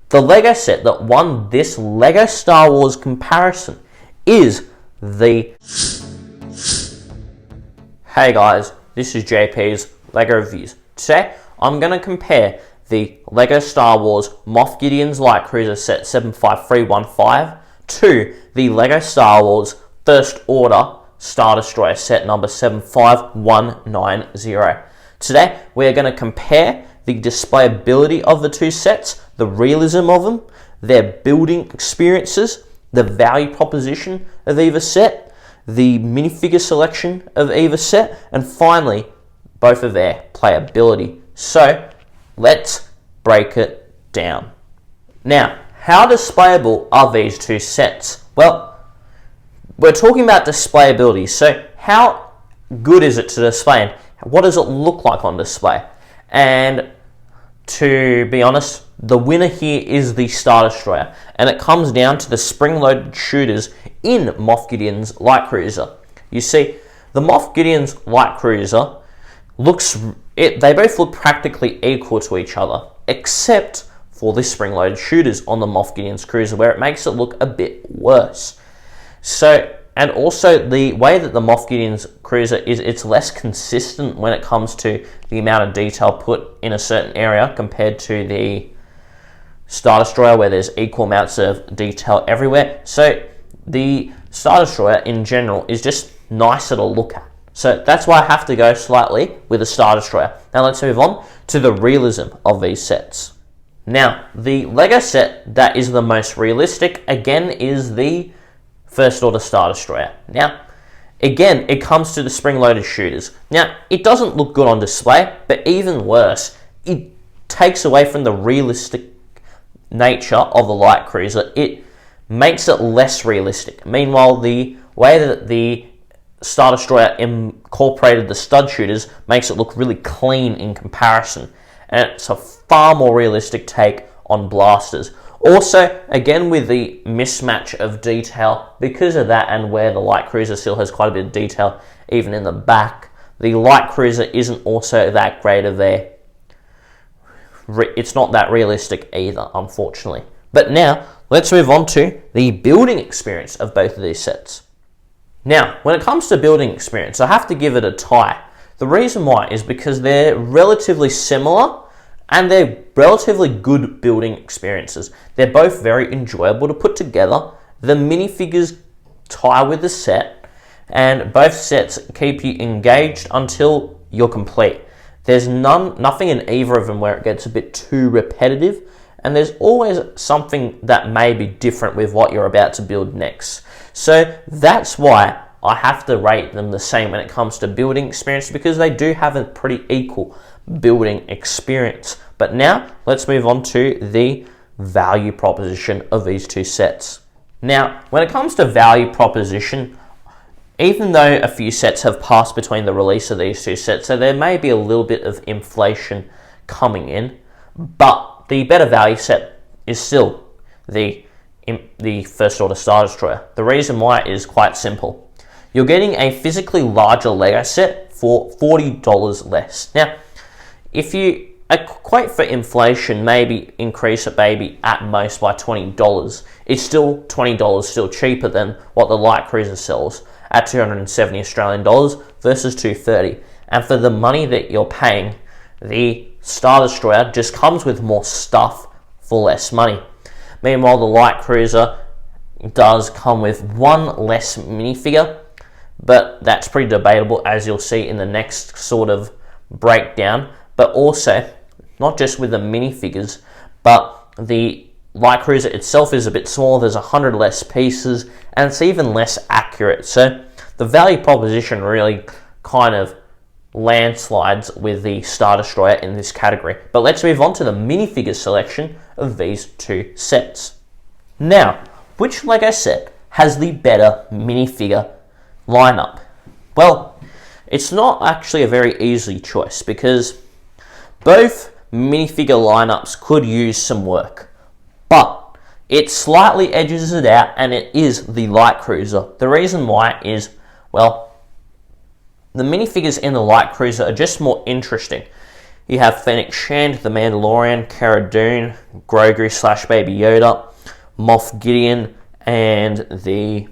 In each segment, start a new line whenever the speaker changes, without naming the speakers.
the Lego set that won this Lego Star Wars comparison is the... Hey guys, this is JP's Lego Reviews. Today, I'm going to compare the Lego Star Wars Moff Gideon's Light Cruiser set 75315 to the Lego Star Wars First Order Star Destroyer set number 75190. Today, we're going to compare the displayability of the two sets, the realism of them, their building experiences, the value proposition of either set, the minifigure selection of either set, and finally, both of their playability. So, let's break it down. Now, how displayable are these two sets? Well, we're talking about displayability, so how good is it to display and what does it look like on display? And to be honest, the winner here is the Star Destroyer, and it comes down to the spring-loaded shooters in Moff Gideon's Light Cruiser. You see, the Moff Gideon's Light Cruiser they both look practically equal to each other, except for the spring-loaded shooters on the Moff Gideon's Cruiser, where it makes it look a bit worse. So, and also the way that the Moff Gideon's Cruiser is, it's less consistent when it comes to the amount of detail put in a certain area compared to the Star Destroyer, where there's equal amounts of detail everywhere. So the Star Destroyer in general is just nicer to look at. So that's why I have to go slightly with the Star Destroyer. Now let's move on to the realism of these sets. Now, the Lego set that is the most realistic, again, is the First Order Star Destroyer. Now, again, it comes to the spring-loaded shooters. Now, it doesn't look good on display, but even worse, it takes away from the realistic nature of the Light Cruiser. It makes it less realistic. Meanwhile, the way that the Star Destroyer incorporated the stud shooters makes it look really clean in comparison, and it's a far more realistic take on blasters. Also, again, with the mismatch of detail, because of that and where the Light Cruiser still has quite a bit of detail even in the back, the Light Cruiser isn't also that great of a... It's not that realistic either, unfortunately. But now, let's move on to the building experience of both of these sets. Now, when it comes to building experience, I have to give it a tie. The reason why is because they're relatively similar and they're relatively good building experiences. They're both very enjoyable to put together. The minifigures tie with the set, and both sets keep you engaged until you're complete. There's nothing in either of them where it gets a bit too repetitive, and there's always something that may be different with what you're about to build next. So that's why I have to rate them the same when it comes to building experience, because they do have a pretty equal building experience. But now let's move on to the value proposition of these two sets. Now, when it comes to value proposition, even though a few sets have passed between the release of these two sets, so there may be a little bit of inflation coming in, but the better value set is still the First Order Star Destroyer. The reason why is quite simple. You're getting a physically larger Lego set for $40 less. Now, if you equate for inflation, maybe increase it maybe at most by $20, it's still $20 still cheaper than what the Light Cruiser sells at 270 Australian dollars versus 230. And for the money that you're paying, the Star Destroyer just comes with more stuff for less money. Meanwhile, the Light Cruiser does come with one less minifigure, but that's pretty debatable, as you'll see in the next sort of breakdown. But also, not just with the minifigures, but the Light Cruiser itself is a bit smaller. There's 100 less pieces, and it's even less accurate. So the value proposition really kind of landslides with the Star Destroyer in this category. But let's move on to the minifigure selection of these two sets. Now, which Lego set has the better minifigure lineup? Well, it's not actually a very easy choice, because both minifigure lineups could use some work, but it slightly edges it out, and it is the Light Cruiser. The reason why is, well, the minifigures in the Light Cruiser are just more interesting. You have Fennec Shand, the Mandalorian, Cara Dune, Grogu slash Baby Yoda, Moff Gideon, and the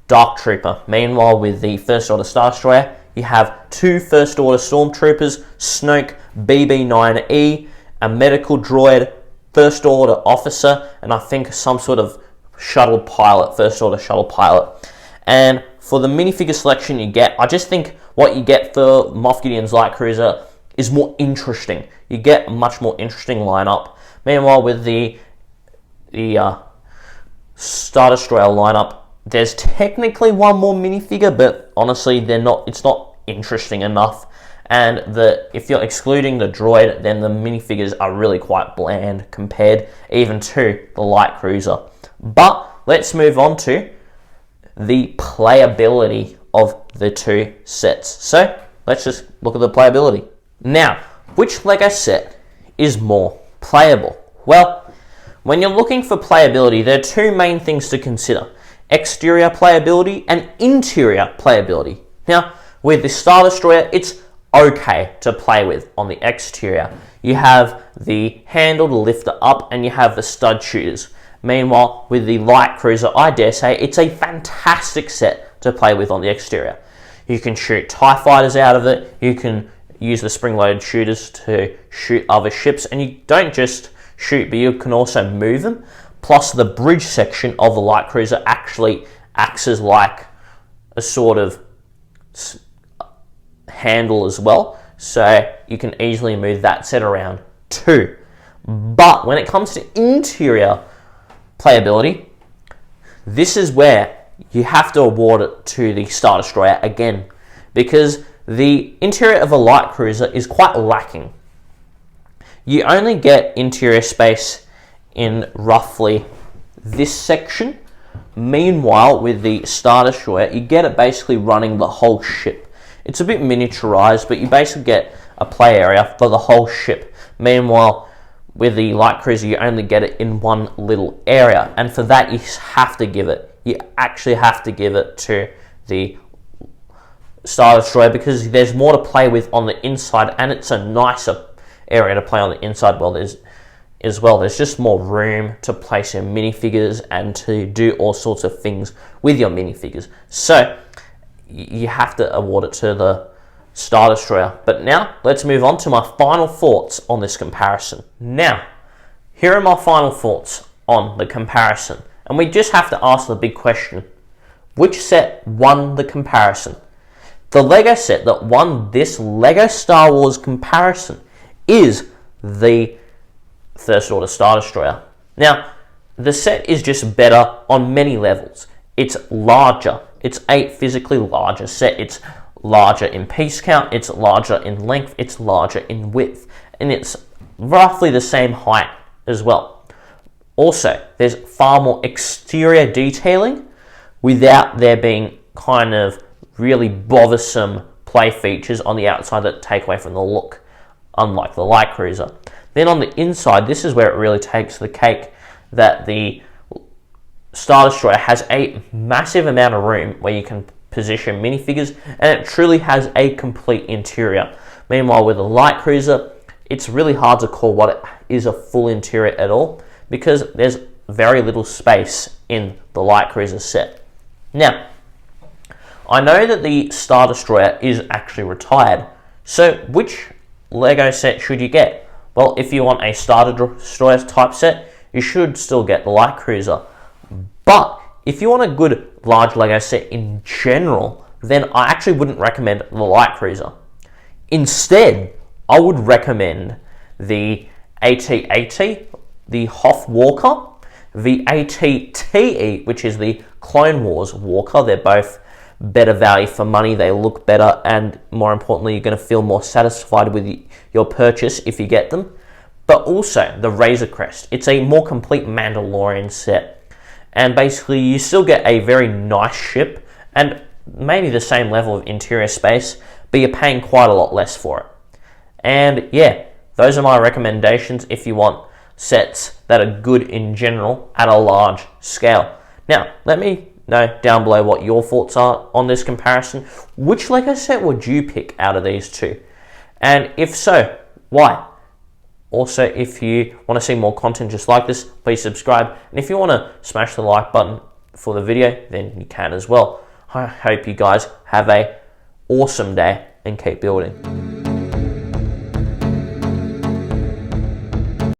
Dark Trooper. Meanwhile, with the First Order Star Destroyer, you have 2 First Order Stormtroopers, Snoke, BB-9E, a medical droid, First Order officer, and I think some sort of shuttle pilot, First Order shuttle pilot. And for the minifigure selection you get, I just think what you get for Moff Gideon's light cruiser is more interesting. You get a much more interesting lineup. Meanwhile, with the Star Destroyer lineup, there's technically one more minifigure, but honestly, it's not interesting enough. And if you're excluding the droid, then the minifigures are really quite bland compared even to the light cruiser. But let's move on to the playability of the 2 sets. So let's just look at the playability. Now, which LEGO set is more playable? Well, when you're looking for playability, there are 2 main things to consider: exterior playability and interior playability. Now, with the Star Destroyer, it's okay to play with on the exterior. You have the handle to lift it up, and you have the stud shooters. Meanwhile, with the light cruiser, I dare say it's a fantastic set to play with on the exterior. You can shoot TIE fighters out of it, you can use the spring-loaded shooters to shoot other ships, and you don't just shoot, but you can also move them. Plus, the bridge section of the light cruiser actually acts as like a sort of handle as well, so you can easily move that set around too. But when it comes to interior playability, this is where you have to award it to the Star Destroyer again, because the interior of a light cruiser is quite lacking. You only get interior space in roughly this section. Meanwhile, with the Star Destroyer, you get it basically running the whole ship. It's a bit miniaturized, but you basically get a play area for the whole ship. Meanwhile, with the light cruiser, you only get it in one little area, and for that you actually have to give it to the Star Destroyer, because there's more to play with on the inside, and it's a nicer area to play on the inside. There's just more room to place your minifigures and to do all sorts of things with your minifigures. So you have to award it to the Star Destroyer. But now let's move on to my final thoughts on this comparison. Now, here are my final thoughts on the comparison. And we just have to ask the big question: which set won the comparison? The LEGO set that won this LEGO Star Wars comparison is the First Order Star Destroyer. Now, the set is just better on many levels. It's larger. It's a physically larger set. It's larger in piece count. It's larger in length. It's larger in width. And it's roughly the same height as well. Also, there's far more exterior detailing without there being kind of really bothersome play features on the outside that take away from the look, unlike the light cruiser. Then on the inside, this is where it really takes the cake, that the Star Destroyer has a massive amount of room where you can position minifigures, and it truly has a complete interior. Meanwhile, with the light cruiser, it's really hard to call what it is a full interior at all, because there's very little space in the light cruiser set. Now, I know that the Star Destroyer is actually retired, so which LEGO set should you get? Well, if you want a Star Destroyer type set, you should still get the light cruiser. But if you want a good large LEGO set in general, then I actually wouldn't recommend the light cruiser. Instead, I would recommend the AT-AT, the Hoth Walker, the AT-TE, which is the Clone Wars Walker. They're both better value for money, they look better, and more importantly, you're going to feel more satisfied with your purchase if you get them. But also the Razor Crest. It's a more complete Mandalorian set, and basically you still get a very nice ship and maybe the same level of interior space, but you're paying quite a lot less for it. And yeah, those are my recommendations if you want sets that are good in general at a large scale. Now, let me know down below what your thoughts are on this comparison. Which LEGO set would you pick out of these two? And if so,
Why? Also, if you want to see more content just like this, please subscribe. And if you want to smash the like button for the video, then you can as well. I hope you guys have a awesome day and keep building.